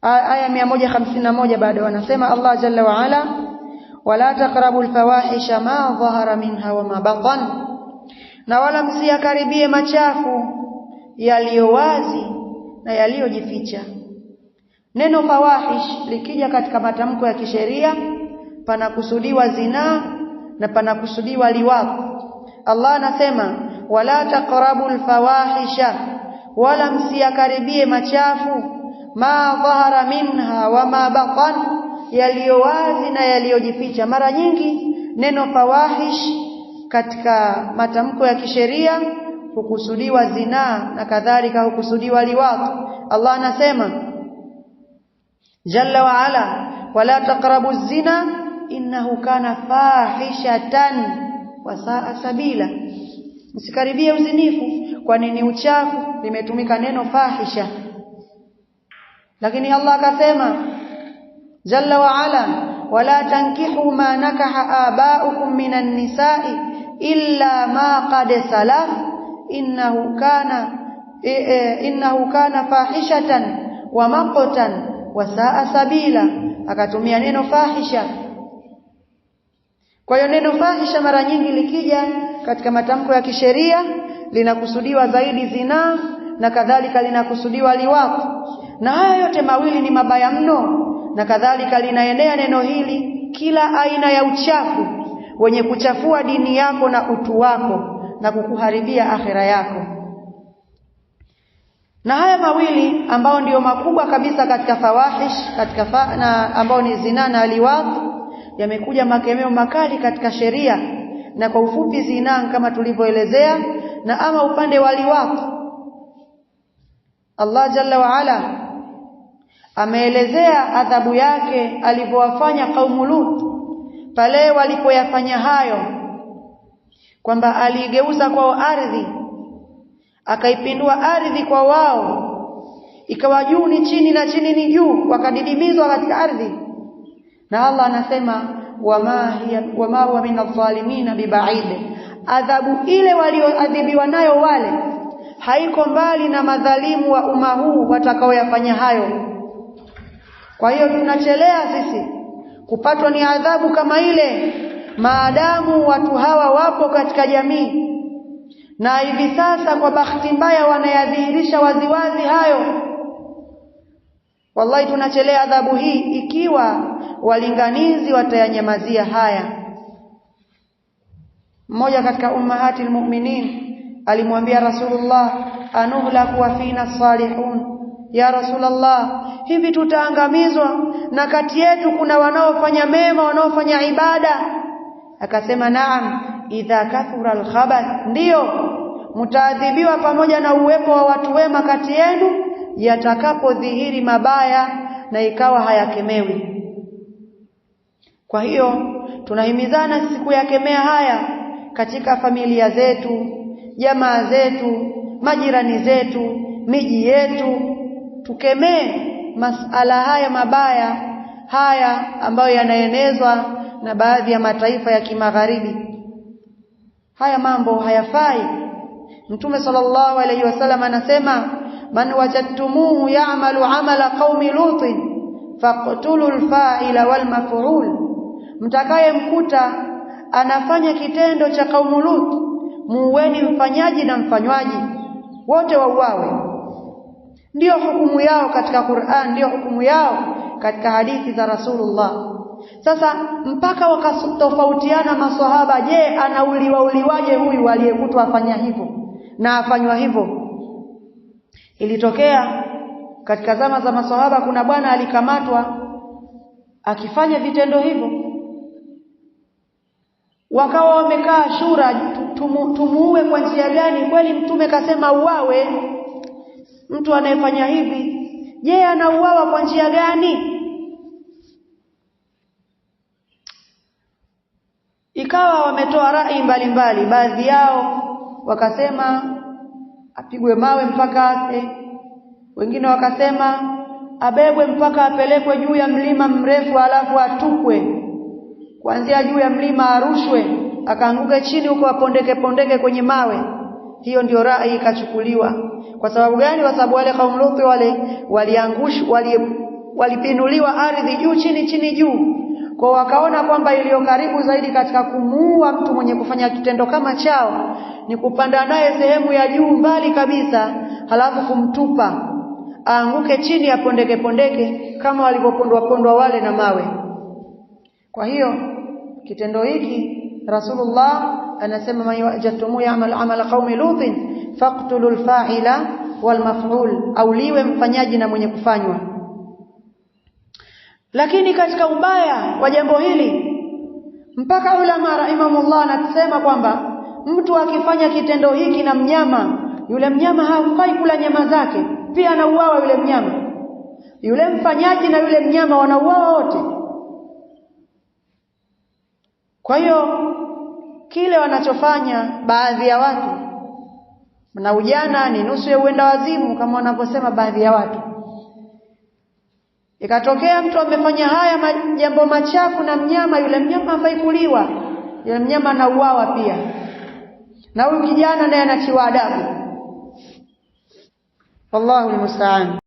aya 151 bado wanasema Allah jalla wa ala wala taqrabul fawahisha ma dhahara minha wa ma batan, na wala msiyakaribie machafu yaliyo wazi na yaliyojificha. Neno fawahish likija katika matamko ya kisheria panakusudiwa zinaa na panakusudiwa liwaq. Allah anasema wala taqrabul fawahisha, wala msiyakaribie machafu ma dhahara minha wa ma batan, yaliyo wazi na yaliyojificha. Mara nyingi neno fawahish katika matamko ya kisheria hukusudiwa zinaa na kadhalika hukusudiwa liwaq. Allah anasema jalla wa ala wala taqrabu zina innahu kana fahishatan wa saa sabila, msikaribie uzinifu kwani ni uchafu, limetumika neno fahisha. Lakini Allah akasema jalla wa ala wala tankihu ma nakaha aba'ukum minan nisa'i illa ma qad salaf innahu kana fahishatan wa maqtan wa saa sabila, akatumia neno fahisha. Kwa hiyo neno fahisha mara nyingi likija katika matamko ya kisheria linakusudiwa zaidi zinaa na kadhalika linakusudiwa liwaq, na haya yote mawili ni mabaya mno, na kadhalika linaenea neno hili kila aina ya uchafu wenye kuchafua dini yako na utu wako na kukuharibia akhira yako. Na haya mawili ambao ndio makubwa kabisa katika fawahish, katika na ambao ni zina na liwaq, yamekuja makemeo makali katika sheria. Na kwa ufupi zina kama tulivyoelezea, na ama upande wa liwaq Allah jalla wa ala ameelezea adhabu yake alivyowafanya kaumu Lut pale walipoyafanya hayo, kwamba aligeuza kwao ardhi, akaipindua ardhi kwa wao, ikawa juu ni chini na chini ni juu, wakadidimizwa katika ardhi. Na Allah anasema wama huwa minadh-dhalimin biba'id, adhabu ile walioadhibiwa nayo wale haiko mbali na madhalimu wa umma huu watakaoyafanya hayo. Kwa hiyo tunachelea sisi kupatwa ni adhabu kama ile maadamu watu hawa wapo katika jamii, na hivi sasa kwa bahati mbaya wanayadhihirisha waziwazi hayo. Wallahi tunachelea adhabu hii ikiwa walinganizi watayanyamazia haya. Mmoja katika ummahati almu'minin alimwambia Rasulullah anuhlaku wa fina salihun, ya Rasulullah, hivi tutaangamizwa na kati yetu kuna wanaofanya mema, wanaofanya ibada? Akasema naam, idha kathura alkhabath, ndio mtaadhibiwa pamoja na uwepo wa watu wema kati yenu yatakapodhihiri mabaya na ikawa hayakemewi. Kwa hiyo tunahimizana sisi kuyakemea haya katika familia zetu, jamaa zetu, majirani zetu, miji yetu. Tukemee masala haya mabaya haya ambayo yanaenezwa na baadhi ya mataifa ya kimagharibi. Haya mambo hayafai. Mtume sallallahu alayhi wasallam anasema man wajadtumuhu ya'malu 'amala qaumi lutin faqtulul fa'ila wal maf'ul, mtakayemkuta anafanya kitendo cha kaumu Lut, muueni mfanyaji na mfanywaji, wote wauawe. Ndio hukumu yao katika Qur'an, ndio hukumu yao katika hadithi za Rasulullah. Sasa mpaka wakatofautiana maswahaba, je, anauliwaje huyu aliyekutwa afanya hivyo na afanywa hivyo? Ilitokea katika zama za maswahaba kuna bwana alikamatwa akifanya vitendo hivyo, wakawa wamekaa shura, tumuue kwa njia gani? Kweli mtume kasema uawe mtu anayefanya hivi, je, anauawa kwa njia gani? Ikawa wametoa rai mbalimbali. Baadhi yao wakasema apigwe mawe mpaka afe, wengine wakasema abebwe mpaka apelekwe juu ya mlima mrefu alafu atupwe kuanzia juu ya mlima, arushwe akaanguke chini huko apondeke kwenye mawe. Hiyo ndio rai ikachukuliwa. Kwa sababu gani? Kwa sababu wale kaumu Lut wale walipinuliwa ardhi juu chini chini juu, kwa wakaona kwamba iliyo karibu zaidi katika kumuua mtu mwenye kufanya kitendo kama chao ni kupanda naye sehemu ya juu mbali kabisa, halafu kumtupa aanguke chini apondeke pondeke kama walivyopondwa wale na mawe. Kwa hiyo kitendo hiki Rasulullah anasema man wajadtumu ya'mal amala qaumi lutin faqtulul fa'ila wal maf'ul, au liwe mfanyaji na mwenye kufanywa. Lakini katika ubaya wa jambo hili mpaka ulama rahimahumullah anasema kwamba mtu akifanya kitendo hiki na mnyama, yule mnyama hafai kula nyama zake, pia anauawa yule mnyama. Yule mfanyaji na yule mnyama wanauawa wote. Kwa hiyo kile wanachofanya baadhi ya watu, na ujana ni nusu ya uenda wazimu kama wanavyosema baadhi ya watu. Ikatokea mtu amefanya haya jambo machafu na mnyama, yule mnyama hafai kuliwa, yule mnyama anauawa pia, na huyu kijana naye anachiwa adabu. Wallahu almusta'an.